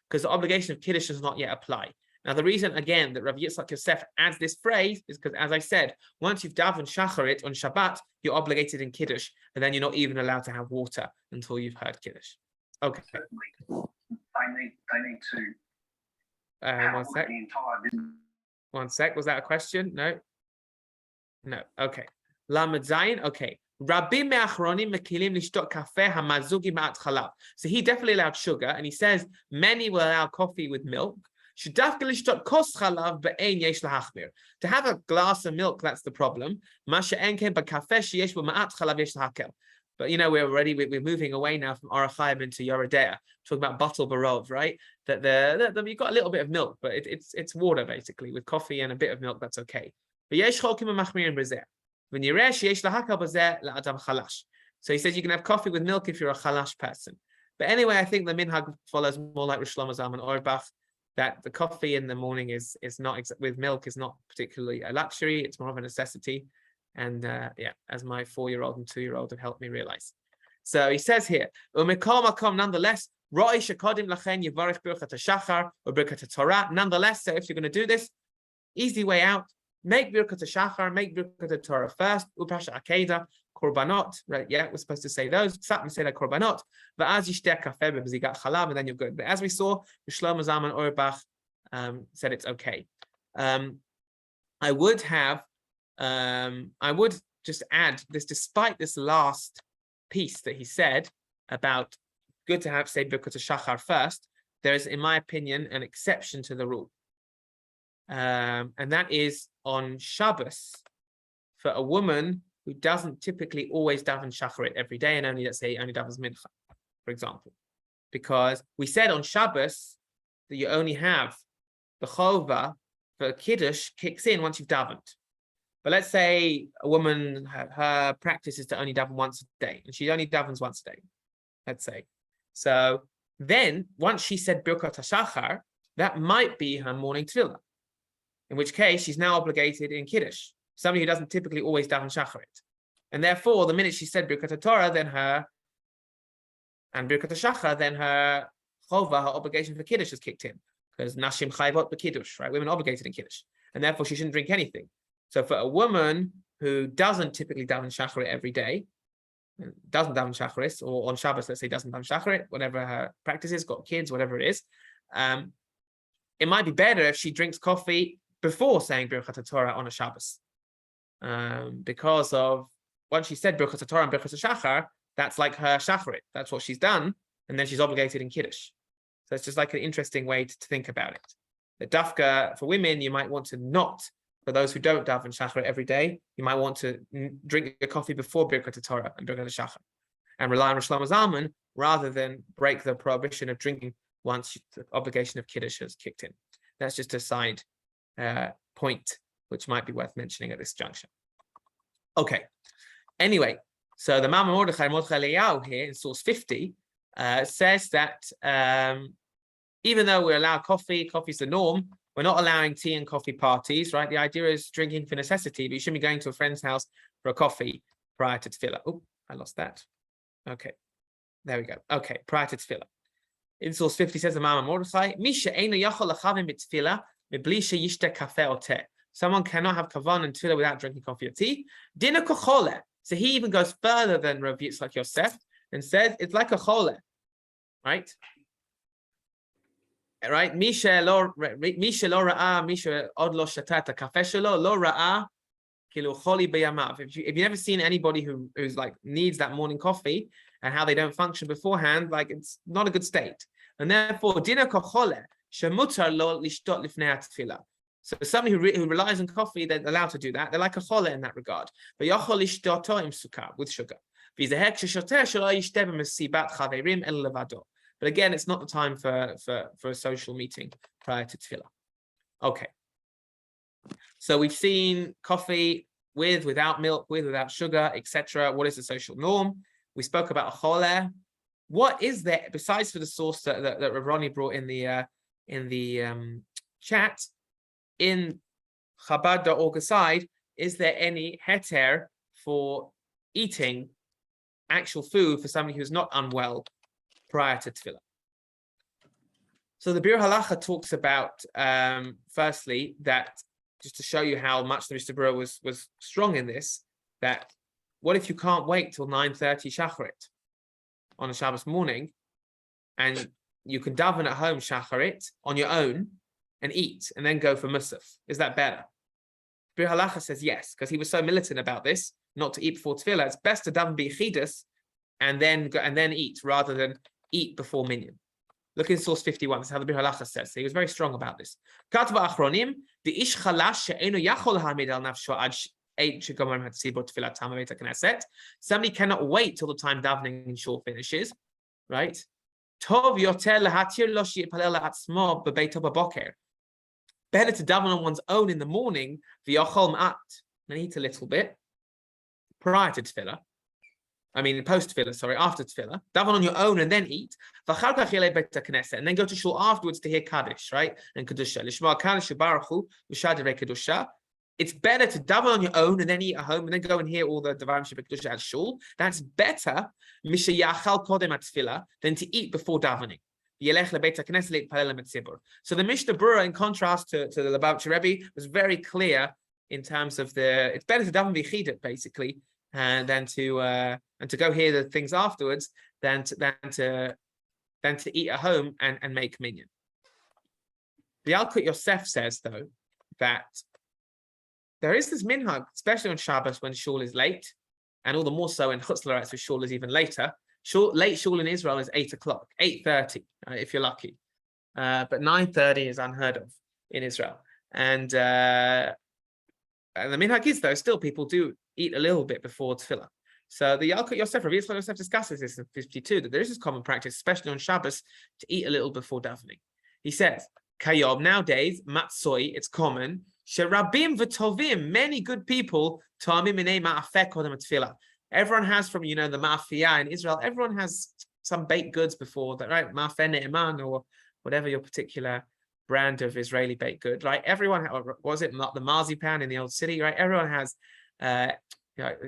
because the obligation of Kiddush does not yet apply. Now, the reason, again, that Rav Yitzchak Yosef adds this phrase is because, as I said, once you've davened Shacharit on Shabbat, you're obligated in Kiddush, and then you're not even allowed to have water until you've heard Kiddush. Okay.
They need to.
One sec. One sec. Was that a question? No. No. Okay. Lamed Zayin. Okay. Rabim me'achronim mekilim lishtot kafeh hamazugi ma'at chalav. So he definitely allowed sugar, and he says many will allow coffee with milk. To have a glass of milk, that's the problem. But we're moving away now from Orach Chaim into Yoredea, talking about bottle barov, right? That you've got a little bit of milk, but it's water basically with coffee and a bit of milk. That's okay. But yesh cholkim machmirin b'zeh. When you resh yesh lahakal b'zeh la'adam chalash. So he says you can have coffee with milk if you're a chalash person. But anyway, I think the minhag follows more like Rosh Shlomo Zalman Auerbach, that the coffee in the morning is not with milk is not particularly a luxury. It's more of a necessity. And as my 4-year-old and 2-year-old have helped me realize. So he says here, nonetheless, nonetheless, so if you're going to do this, easy way out, make Birkat HaShachar, make Birkat HaTorah first, Upash Akeda, Korbanot, right? Yeah, we're supposed to say those. Psat say that Korbanot, Va'az yishteh kafeh b'zigat chalav, and then you're good. But as we saw, Shlomo Zalman Auerbach said it's okay. I would just add this, despite this last piece that he said about good to have say Birkat HaShachar first, there is, in my opinion, an exception to the rule. And that is on Shabbos, for a woman who doesn't typically always daven shacharit every day and only, let's say, only davens mincha, for example. Because we said on Shabbos that you only have the chova for kiddush kicks in once you've davened. But let's say a woman, her practice is to only daven once a day, and she only davens once a day, let's say. So then, once she said Birkat HaShachar, that might be her morning tefillah, in which case she's now obligated in kiddush, somebody who doesn't typically always daven shacharit. And therefore, the minute she said Birkat HaTorah, then and Birkat HaShachar, then her chova, her obligation for kiddush, is kicked in, because nashim chayvot b'kiddush, right? Women are obligated in kiddush, and therefore she shouldn't drink anything. So for a woman who doesn't typically daven shacharit every day, doesn't daven shacharit, or on Shabbos, let's say, doesn't daven shacharit, whatever her practice is, got kids, whatever it is, it might be better if she drinks coffee before saying Birkat HaTorah on a Shabbos, because of once she said Birkat HaTorah and Birkat HaShachar, that's like her shacharit. That's what she's done, and then she's obligated in kiddush. So it's just like an interesting way to think about it. The dafka for women, you might want to not. For those who don't daven shacharit every day, you might want to drink your coffee before Birkat HaTorah and Birkat HaShachar, and rely on Rosh Shlomo Zalman rather than break the prohibition of drinking once the obligation of kiddush has kicked in. That's just a side point which might be worth mentioning at this juncture. Okay. Anyway, so the Mama Mordechai Eliyahu here in source 50 says that even though we allow coffee's the norm, we're not allowing tea and coffee parties, right? The idea is drinking for necessity, but you shouldn't be going to a friend's house for a coffee prior to tefillah. Oh, I lost that. Okay, there we go. Okay, prior to tefillah. In source 50 says the Mama Mordechai, someone cannot have kavan and tefillah without drinking coffee or tea. Dina kochole. So he even goes further than Rav Yitzchak Yosef and says it's like a chole, right? Right? Misha lo ra'a, Misha od lo shatata kafeshelo lo ra'a kilu choli beyamav. If you've never seen anybody who's like needs that morning coffee and how they don't function beforehand, like it's not a good state. And therefore, dina kochole shemutar lo lishtot lifnei tefillah. So somebody who relies on coffee, they're allowed to do that. They're like a chole in that regard. But yachol lishtoto im sukkar, with sugar. But again, it's not the time for a social meeting prior to tefillah. Okay. So we've seen coffee with, without milk, with, without sugar, etc. What is the social norm? We spoke about a chole. What is there besides for the source that Ronnie brought in the chat? In Chabad.org aside, is there any heter for eating actual food for somebody who's not unwell prior to tefillah? So the Bir Halacha talks about, firstly, that just to show you how much the Mishnah Berurah was strong in this, that what if you can't wait till 9:30 shacharit on a Shabbos morning, and you can daven at home shacharit on your own and eat and then go for musaf? Is that better? Bir Halacha says yes, because he was so militant about this, not to eat before tefillah. It's best to daven b'yichidus and then go and then eat rather than eat before minyan. Look in source 51. That's how the Bir Halacha says. So he was very strong about this. Katva achronim the ish chalash she'enu yachol hamid al nafsho Somebody cannot wait till the time davening in shul finishes, right? Tov yoter lehatir lo sheyipalel la'atzmo bebeit haboker. Better to daven on one's own in the morning, v'yochol ma'at, and eat a little bit prior to tefillah. I mean, post tefillah, sorry, after tefillah. Daven on your own and then eat. And then go to shul afterwards to hear Kaddish, right? And Kedusha. It's better to daven on your own and then eat at home and then go and hear all the Devarim Kedusha at shul. That's better than to eat before davening. So the Mishnah Berurah, in contrast to the Lubavitcher Rebbe, was very clear in terms of it's better to daven v'chidut, basically, and then to go hear the things afterwards than to eat at home and make minyan. The Yalkut Yosef says, though, that there is this minhag, especially on Shabbos when shul is late, and all the more so in Chutz La'aretz where shul is even later. Late shul in Israel is 8 o'clock, 8:30, if you're lucky. But 9:30 is unheard of in Israel. And the minhag is, though, still people do eat a little bit before tefillah. So the Yalkut Yosef, Rabbi Yitzchak Yosef discusses this in 52, that there is this common practice, especially on Shabbos, to eat a little before davening. He says, Kayob, nowadays, matzoi, it's common, sherabim v'tovim, many good people, ta'amim minei ma'afeh kodem tefillah. Everyone has from, the ma'afiyah in Israel, everyone has some baked goods before that, right? Ma'afeh ne'eman, or whatever your particular brand of Israeli baked good, right? Everyone, was it not the marzipan in the old city, right? Everyone has,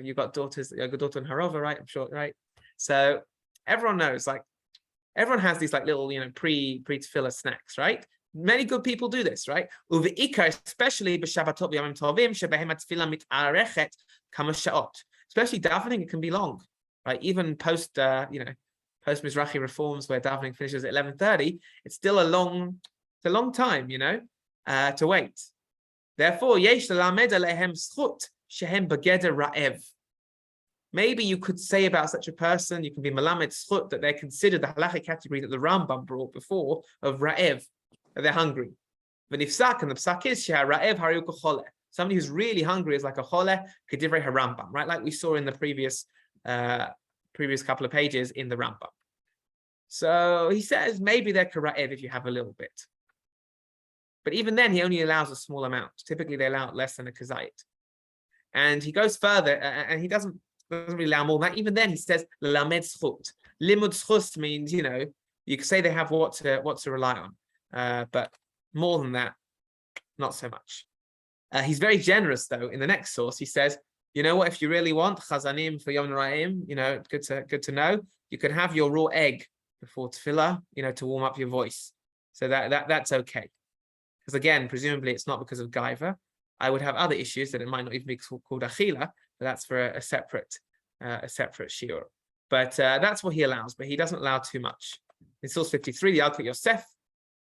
you've got daughters, you've got a daughter in Harova, right? I'm sure, right? So everyone knows, everyone has these little, pre-tefillah snacks, right? Many good people do this, right? Especially b'Shabbatot v'Yomim Tovim shebehem tefillah mit'arechet kama sha'ot. Especially davening, it can be long, right? Even post Mizrahi reforms where davening finishes at 11:30, it's still a long time, to wait. Therefore, yesh lelamed alehem zchut shehem begeder ra'ev. Maybe you could say about such a person, you can be melamed zchut, that they're considered the halachic category that the Rambam brought before of ra'ev, that they're hungry. V'nifsak, and the psak is sheha ra'ev hariu k'choleh. Somebody who's really hungry is like a choleh, kedivrei harambam, right? Like we saw in the previous couple of pages in the Rambam. So he says maybe they're kara'ev if you have a little bit. But even then, he only allows a small amount. Typically, they allow less than a kazait. And he goes further, and he doesn't really allow more than that. Even then, he says lamed zchut. Limud zchut means, you can say they have what to rely on. But more than that, not so much. He's very generous, though. In the next source, he says, you know what? If you really want chazanim for Yom Noraim, good to know. You can have your raw egg before tefillah, to warm up your voice. So that's okay. Because again, presumably it's not because of gaiva. I would have other issues that it might not even be called achila, but that's for a separate shiur. But that's what he allows. But he doesn't allow too much. In source 53, the Yalkut Yosef,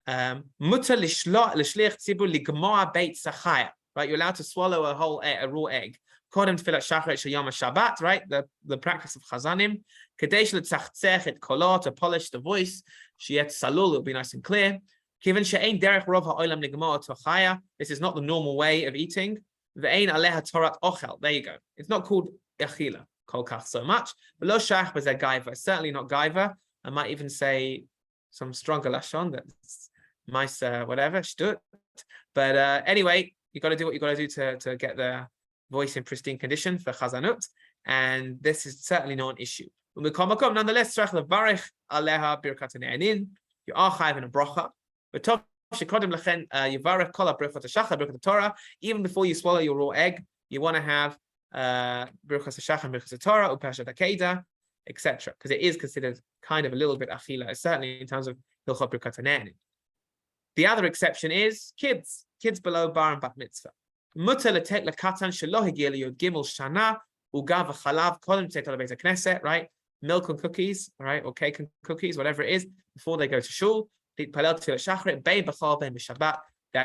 mutar l'shliach tzibur ligmoa beit sachaya. Right, you're allowed to swallow a raw egg. Kodem tefillat shachrit shel Yom Shabbat, right? The practice of chazanim. Kadesh l'tzachtzech et kolot, to polish the voice. Sheyet salul, it'll be nice and clear. Kiven she'ein derech rov ha'olam ligmoa tochaya. This is not the normal way of eating. Ve'ein aleha torat ochel. There you go. It's not called echila kol kach so much. But lo shach b'zeh gaiva. Certainly not gaiva. I might even say some stronger lashon, that's mice, whatever, shtut. But anyway, you got to do what you got to do to get the voice in pristine condition for chazanut, and this is certainly not an issue. Nonetheless, you are chayav in a bracha. Even before you swallow your raw egg, you want to have birchas hashachar, birchas Torah, upashat akeda, etc., because it is considered kind of a little bit achila, certainly in terms of hilchot birkat hane'enin. The other exception is kids below bar and bat mitzvah. Mutar letet lekatan shelo hagia liyud gimel shana uga v'chalav kodem tzeit lebeit hakneset, right? Milk and cookies, right, or cake and cookies, whatever it is, before they go to shul. That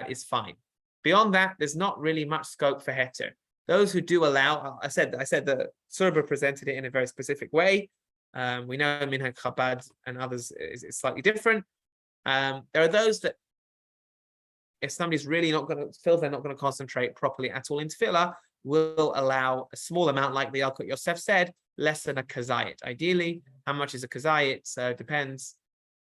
is fine. Beyond that, there's not really much scope for heter. Those who do allow, I said that Tzurba presented it in a very specific way. We know Minhag Chabad and others is slightly different. There are those that, if somebody's really not going to feel they're not going to concentrate properly at all in tefillah, will allow a small amount, like the Yalkut Yosef said, less than a kazayit. Ideally, how much is a kazayit? So it depends.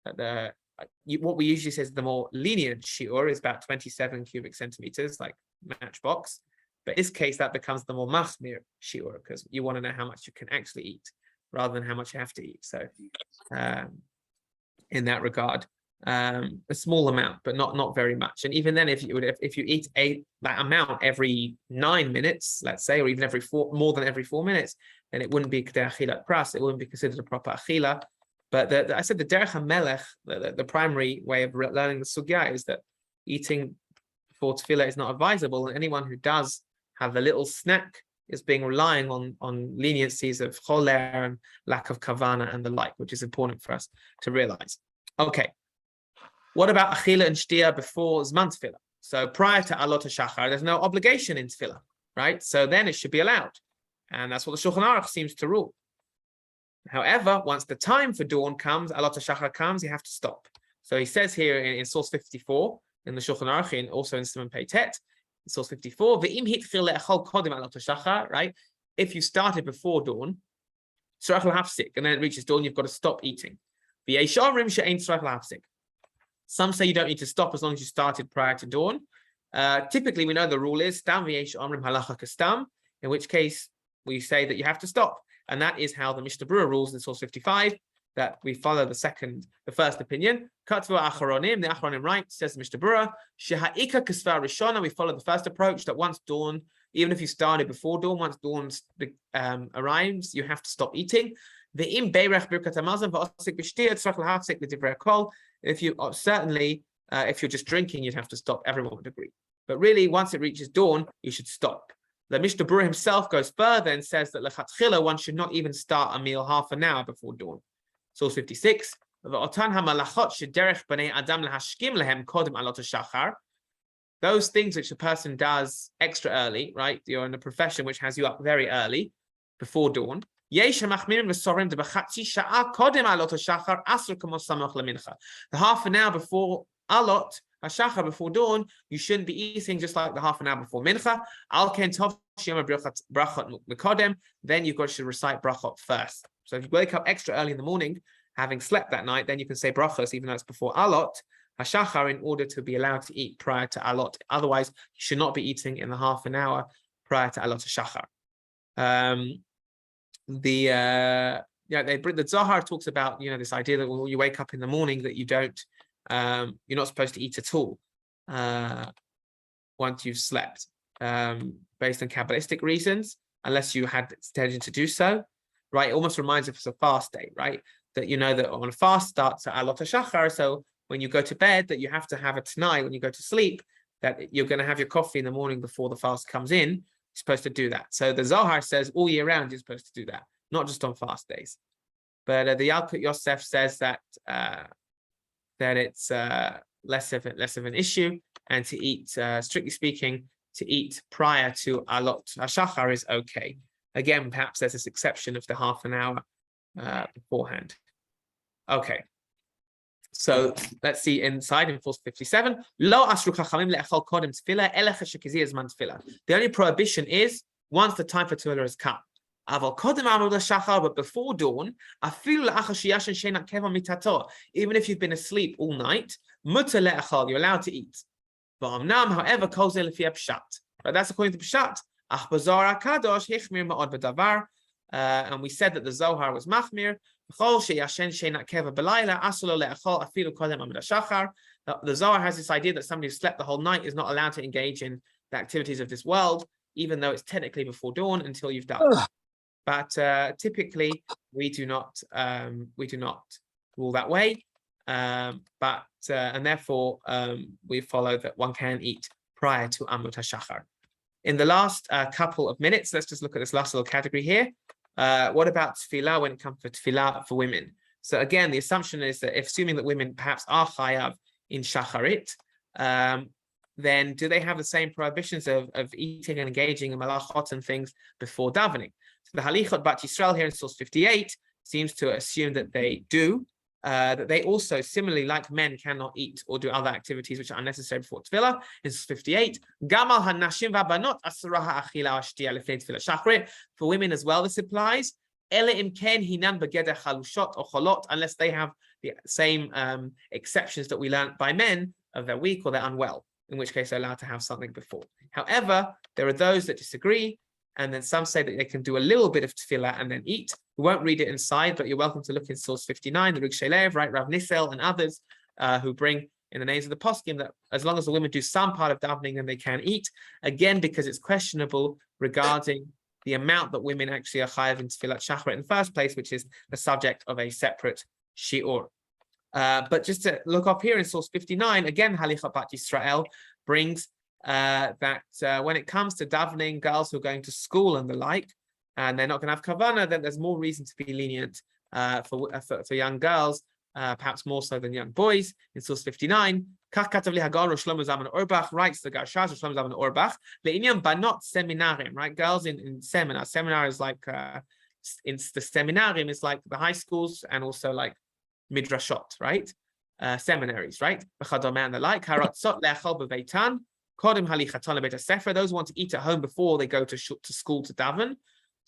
What we usually say is the more lenient shiur is about 27 cubic centimeters, like Matchbox. But in this case, that becomes the more machmir shiur, because you want to know how much you can actually eat rather than how much you have to eat. So in that regard, a small amount, but not very much. And even then, if you eat that amount every 9 minutes, let's say, or even more than every 4 minutes, then it wouldn't be kedei achilat pras. It wouldn't be considered a proper achila. But I said the derech hamelech, the primary way of learning the sugya is that eating before tefillah is not advisable, and anyone who does have a little snack is relying on leniencies of choler and lack of kavana and the like, which is important for us to realize. Okay, what about achila and shtia before zman tefillah? So prior to alot hashachar, there's no obligation in tefillah, right? So then it should be allowed, and that's what the Shulchan Aruch seems to rule. However, once the time for dawn comes, alot hashachar comes, you have to stop. So he says here in source 54 in the Shulchan Aruch, and also in Siman Pei Tet, source 54, right? If you started before dawn, and then it reaches dawn, you've got to stop eating. Some say you don't need to stop as long as you started prior to dawn. Typically, we know the rule is in which case we say that you have to stop. And that is how the Mishnah Berurah rules in source 55, that we follow the first opinion. Katvu Acharonim, the Acharonim write, says the Mishnah Berurah, Sheha'ika Kasva Rishona, we follow the first approach, that once dawn, even if you started before dawn, once dawn arrives, you have to stop eating. Ve'im Beirech Birkat HaMazon v'osik b'shtia tzarich lahafsik l'divrei kol. If you certainly, if you're just drinking, you'd have to stop. Everyone would agree. But really, once it reaches dawn, you should stop. The Mishnah Berurah himself goes further and says that lechatchila, one should not even start a meal half an hour before dawn. Source 56. Those things which a person does extra early, right? You're in a profession which has you up very early, before dawn. The half an hour before alot hashachar, before dawn, you shouldn't be eating, just like the half an hour before mincha. Then you've got to recite brachot first. So if you wake up extra early in the morning, having slept that night, then you can say brachos, even though it's before alot hashachar, in order to be allowed to eat prior to alot. Otherwise, you should not be eating in the half an hour prior to alot hashachar. The Zohar talks about, this idea that when you wake up in the morning, that you don't, you're not supposed to eat at all once you've slept, based on Kabbalistic reasons, unless you had intention to do so, right? It almost reminds us of a fast day, right? That that on a fast starts at alot hashachar, so when you go to bed, that you have to have a t'nai when you go to sleep, that you're going to have your coffee in the morning before the fast comes in. You're supposed to do that. So the Zohar says all year round you're supposed to do that, not just on fast days. But the Yalkut Yosef says that it's less of an issue, and to eat, strictly speaking, to eat prior to alot hashachar is okay. Again, perhaps there's this exception of the half an hour beforehand. Okay. So let's see inside in verse 57. The only prohibition is once the time for tefillah has come. But before dawn, even if you've been asleep all night, you're allowed to eat. However, but that's according to Pshat. And we said that the Zohar was machmir. The Zohar has this idea that somebody who slept the whole night is not allowed to engage in the activities of this world, even though it's technically before dawn, until you've done. But typically we do not rule that way. And therefore we follow that one can eat prior to Amut HaShachar. In the last couple of minutes, let's just look at this last little category here. What about tefillah when it comes to tefillah for women? So again, the assumption is that assuming that women perhaps are chayav in shacharit, then do they have the same prohibitions of eating and engaging in malachot and things before davening? So the Halichot Bat Yisrael here in source 58 seems to assume that they do. that they also, similarly, like men, cannot eat or do other activities which are unnecessary before tefillah. In 58, Gamal hanashim v'abanot asura ha'achila ha'shtiya lefnei tefillah shachrit. For women as well, this applies. Ela im ken hinan begeder chalushot or cholot, unless they have the same exceptions that we learned by men of they're weak or they're unwell, in which case they're allowed to have something before. However, there are those that disagree, and then some say that they can do a little bit of tefillah and then eat. We won't read it inside, but you're welcome to look in source 59, the Rig Shelev, right, Rav Nissel and others who bring in the names of the poskim that as long as the women do some part of davening, then they can eat. Again, because it's questionable regarding the amount that women actually are chayav in tefillat shachrit in the first place, which is the subject of a separate shiur. But just to look up here in source 59, again, Halicha Bat Yisrael brings that when it comes to davening, girls who are going to school and the like, and they're not going to have kavanah, then there's more reason to be lenient for young girls, perhaps more so than young boys. In source 59, Kach Katav Li Hagar Shlomo Zalman Auerbach writes the Garshash of Shlomo Zalman Auerbach, Le'inyan Banot Seminarim, right? Girls in seminar. Seminar is like in the seminarium is like the high schools and also like midrashot, right? Seminaries, right? And the like. Haratzot le'achol b'veitan. Kodem halichatol le'beit hasefer. Those who want to eat at home before they go to school to daven.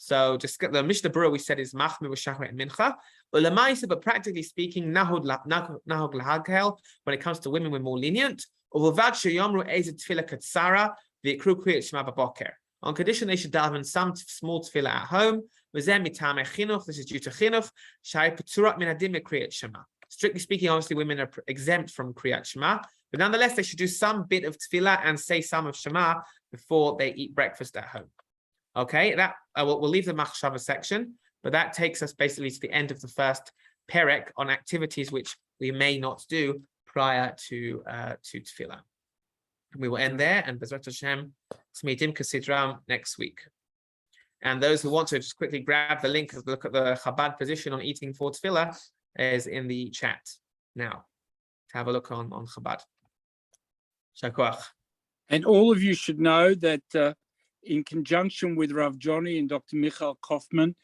So just the Mishnah Berurah we said is machmir v'shachrit and mincha. But practically speaking, nahog lahagel, when it comes to women, we're more lenient. On condition they should daven some small tefillah at home. This is due to chinuch. Strictly speaking, obviously women are exempt from kriyat shema, but nonetheless they should do some bit of tefillah and say some of shema before they eat breakfast at home. Okay, that we'll leave the machshava section, but that takes us basically to the end of the first perek on activities which we may not do prior to tefillah. We will end there, and Bezrat Hashem, Tzmidim Kasidram next week. And those who want to just quickly grab the link, look at the Chabad position on eating for tefillah is in the chat now. To have a look on Chabad. Shakoach.
And all of you should know that in conjunction with Rav Johnny and Dr. Michael Kaufman,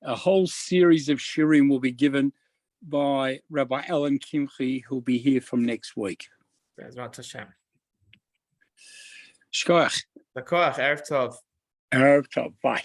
a whole series of shiurim will be given by Rabbi Alan Kimchi, who'll be here from next week.
Bezrat Hashem.
Shkoach.
Shakoach, Erev Tov.
Erev Tov. Bye.